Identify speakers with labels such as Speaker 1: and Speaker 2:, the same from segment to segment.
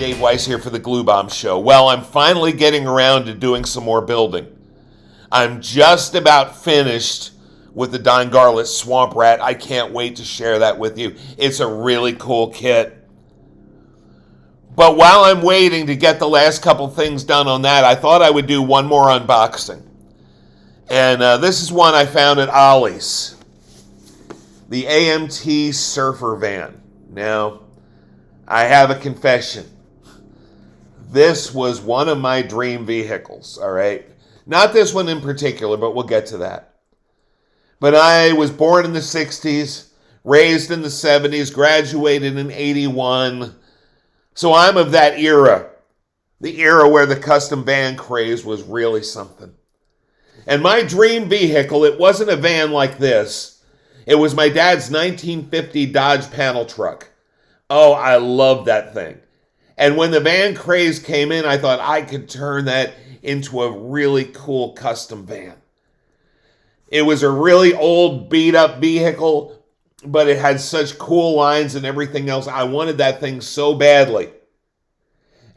Speaker 1: Dave Weiss here for the Glue Bomb Show. Well, I'm finally getting around to doing some more building. I'm just about finished with the Don Garlett Swamp Rat. I can't wait to share that with you. It's a really cool kit. But while I'm waiting to get the last couple things done on that, I thought I would do one more unboxing. And this is one I found at Ollie's. The AMT Surfer Van. Now, I have a confession. This was one of my dream vehicles, all right? Not this one in particular, but we'll get to that. But I was born in the 60s, raised in the 70s, graduated in 81. So I'm of that era. The era where the custom van craze was really something. And my dream vehicle, it wasn't a van like this. It was my dad's 1950 Dodge panel truck. Oh, I loved that thing. And when the van craze came in, I thought I could turn that into a really cool custom van. It was a really old, beat-up vehicle, but it had such cool lines and everything else. I wanted that thing so badly.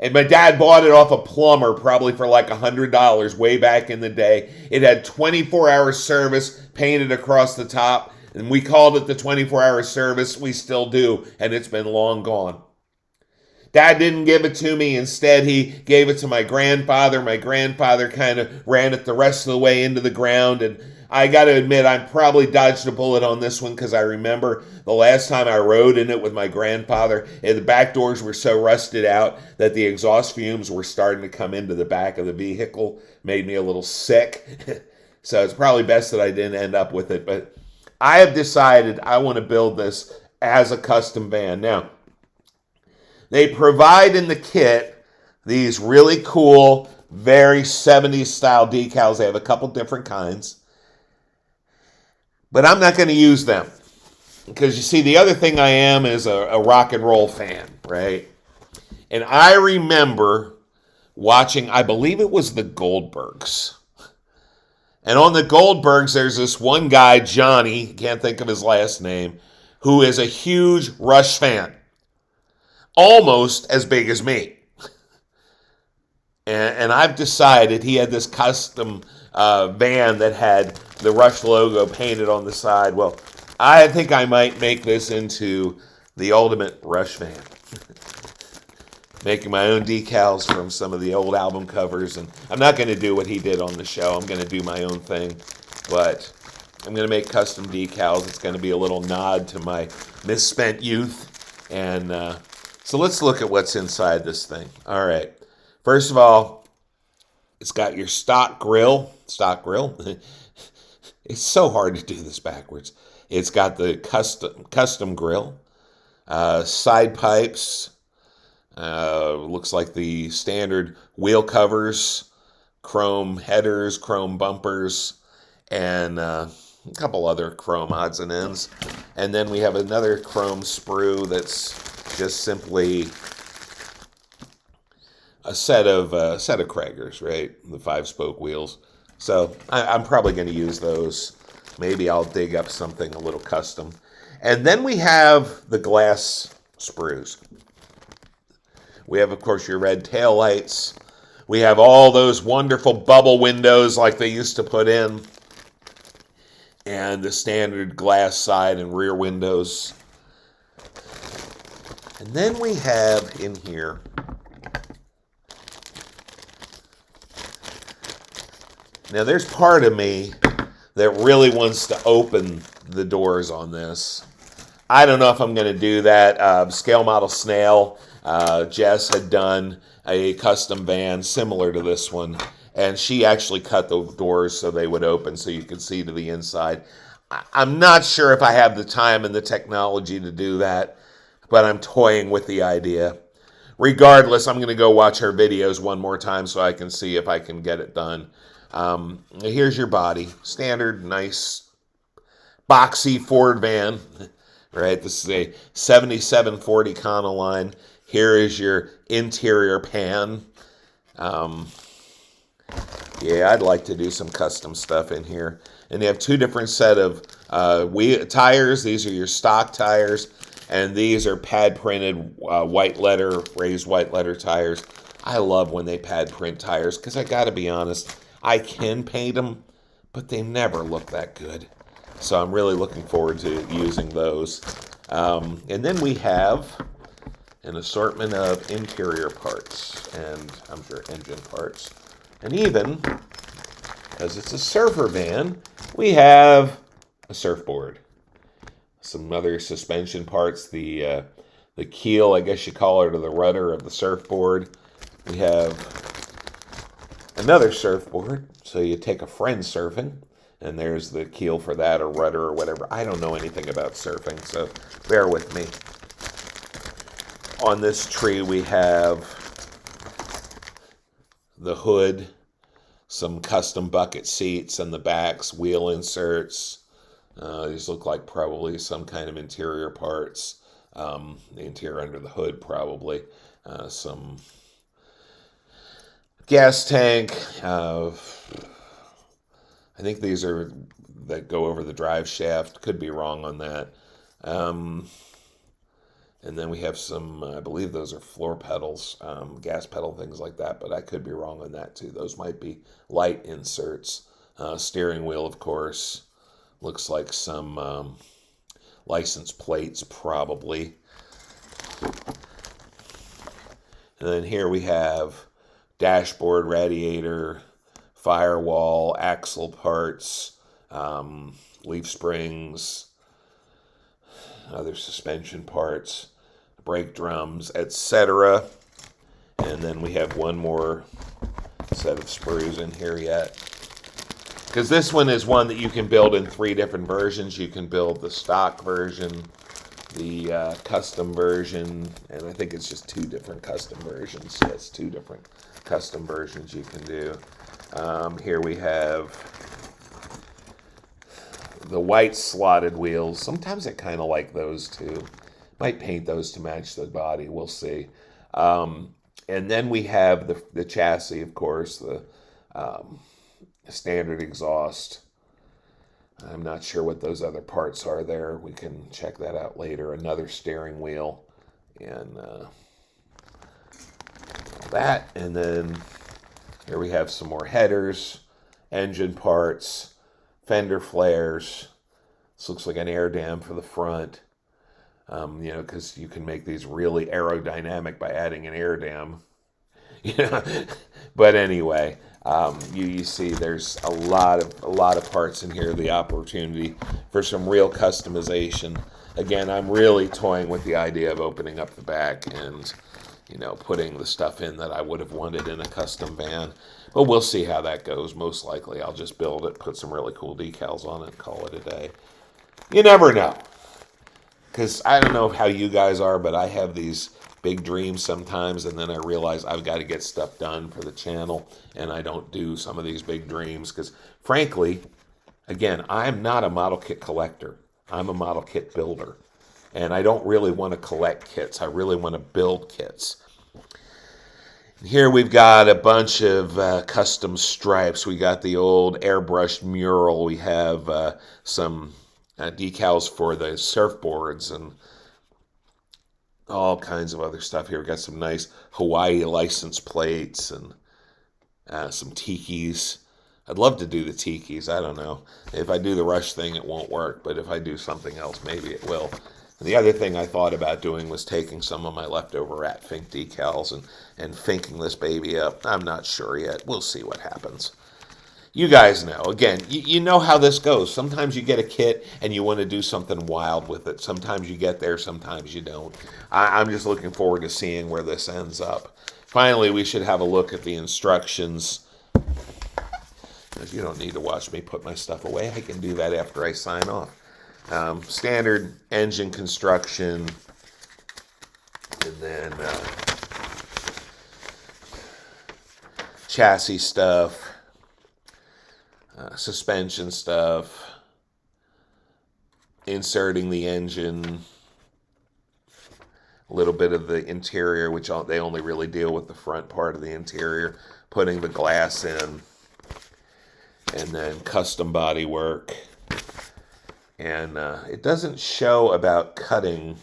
Speaker 1: And my dad bought it off a plumber, probably for like $100 way back in the day. It had 24-hour service painted across the top. And we called it the 24-hour service. We still do, and it's been long gone. Dad didn't give it to me. Instead, he gave it to my grandfather. My grandfather kind of ran it the rest of the way into the ground. And I got to admit, I probably dodged a bullet on this one because I remember the last time I rode in it with my grandfather, and the back doors were so rusted out that the exhaust fumes were starting to come into the back of the vehicle. Made me a little sick. So it's probably best that I didn't end up with it. But I have decided I want to build this as a custom van. Now, they provide in the kit these really cool, very 70s style decals. They have a couple different kinds. But I'm not going to use them. Because you see, the other thing I am is a rock and roll fan, right? And I remember watching, I believe it was the Goldbergs. And on the Goldbergs, there's this one guy, Johnny, can't think of his last name, who is a huge Rush fan. Almost as big as me. And I've decided he had this custom van that had the Rush logo painted on the side. Well, I think I might make this into the ultimate Rush van. Making my own decals from some of the old album covers. And I'm not going to do what he did on the show. I'm going to do my own thing. But I'm going to make custom decals. It's going to be a little nod to my misspent youth. And so let's look at what's inside this thing. All right. First of all, it's got your stock grill. Stock grill. It's so hard to do this backwards. It's got the custom grill. Side pipes. Looks like the standard wheel covers, chrome headers, chrome bumpers, and a couple other chrome odds and ends. And then we have another chrome sprue that's just simply a set of Kragers, right? The 5-spoke wheels. So I'm probably going to use those. Maybe I'll dig up something a little custom. And then we have the glass sprues. We have, of course, your red taillights. We have all those wonderful bubble windows like they used to put in. And the standard glass side and rear windows. And then we have in here now there's part of me that really wants to open the doors on this. I don't know if I'm going to do that. Scale Model Snail, Jess had done a custom van similar to this one, and she actually cut the doors so they would open so you could see to the inside. I'm not sure if I have the time and the technology to do that, but I'm toying with the idea. Regardless, I'm going to go watch her videos one more time so I can see if I can get it done. Here's your body. Standard, nice, boxy Ford van. Right, this is a 7740 Econoline. Here is your interior pan. Yeah, I'd like to do some custom stuff in here. And you have two different set of tires. These are your stock tires. And these are pad printed white letter, raised white letter tires. I love when they pad print tires because I got to be honest, I can paint them, but they never look that good. So I'm really looking forward to using those. And then we have an assortment of interior parts and I'm sure engine parts. And even, because it's a surfer van, we have a surfboard. Some other suspension parts, the keel, I guess you call it, or the rudder of the surfboard. We have another surfboard, so you take a friend surfing, and there's the keel for that, or rudder, or whatever. I don't know anything about surfing, so bear with me. On this tree, we have the hood, some custom bucket seats and the backs, wheel inserts. These look like probably some kind of interior parts. The interior under the hood, probably. Some gas tank. I think these are that go over the drive shaft. Could be wrong on that. And then we have some, I believe those are floor pedals, gas pedal, things like that. But I could be wrong on that too. Those might be light inserts. Steering wheel, of course. Looks like some license plates, probably. And then here we have dashboard, radiator, firewall, axle parts, leaf springs, other suspension parts, brake drums, etc. And then we have one more set of sprues in here yet. Because this one is one that you can build in 3 different versions. You can build the stock version, the custom version, and I think it's just 2 different custom versions. Yes, 2 different custom versions you can do. Here we have the white slotted wheels. Sometimes I kind of like those too. Might paint those to match the body. We'll see. And then we have the chassis, of course, the standard exhaust. I'm not sure what those other parts are there. We can check that out later. Another steering wheel and that. And then here we have some more headers, engine parts, fender flares. This looks like an air dam for the front. Because you can make these really aerodynamic by adding an air dam. But anyway, you see there's a lot of parts in here. The opportunity for some real customization. Again, I'm really toying with the idea of opening up the back and putting the stuff in that I would have wanted in a custom van. But we'll see how that goes. Most likely I'll just build it, put some really cool decals on it, and call it a day. You never know. Because I don't know how you guys are, but I have these big dreams sometimes, and then I realize I've got to get stuff done for the channel, and I don't do some of these big dreams. Because frankly, again, I'm not a model kit collector. I'm a model kit builder. And I don't really want to collect kits. I really want to build kits. Here we've got a bunch of custom stripes. We got the old airbrushed mural. We have some decals for the surfboards and all kinds of other stuff here. We got some nice Hawaii license plates and some tikis. I'd love to do the tikis. I don't know. If I do the Rush thing, it won't work. But if I do something else, maybe it will. And the other thing I thought about doing was taking some of my leftover Rat Fink decals and finking this baby up. I'm not sure yet. We'll see what happens. You guys know. Again, you know how this goes. Sometimes you get a kit and you want to do something wild with it. Sometimes you get there, sometimes you don't. I'm just looking forward to seeing where this ends up. Finally, we should have a look at the instructions. You don't need to watch me put my stuff away. I can do that after I sign off. Standard engine construction. And then chassis stuff. Suspension stuff, inserting the engine, a little bit of the interior, which they only really deal with the front part of the interior, putting the glass in, and then custom body work. And it doesn't show about cutting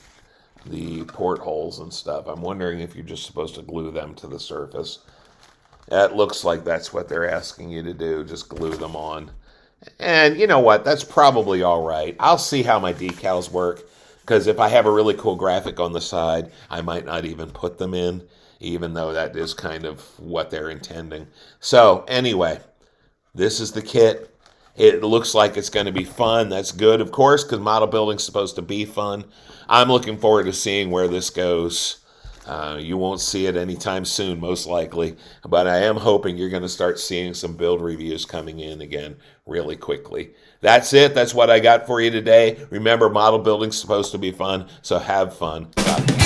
Speaker 1: the portholes and stuff. I'm wondering if you're just supposed to glue them to the surface. It looks like that's what they're asking you to do, just glue them on. And you know what? That's probably all right. I'll see how my decals work, because if I have a really cool graphic on the side, I might not even put them in, even though that is kind of what they're intending. So anyway, this is the kit. It looks like it's going to be fun. That's good, of course, because model building's supposed to be fun. I'm looking forward to seeing where this goes. You won't see it anytime soon, most likely, but I am hoping you're going to start seeing some build reviews coming in again really quickly. That's it. That's what I got for you today. Remember, model building's supposed to be fun, so have fun. Bye.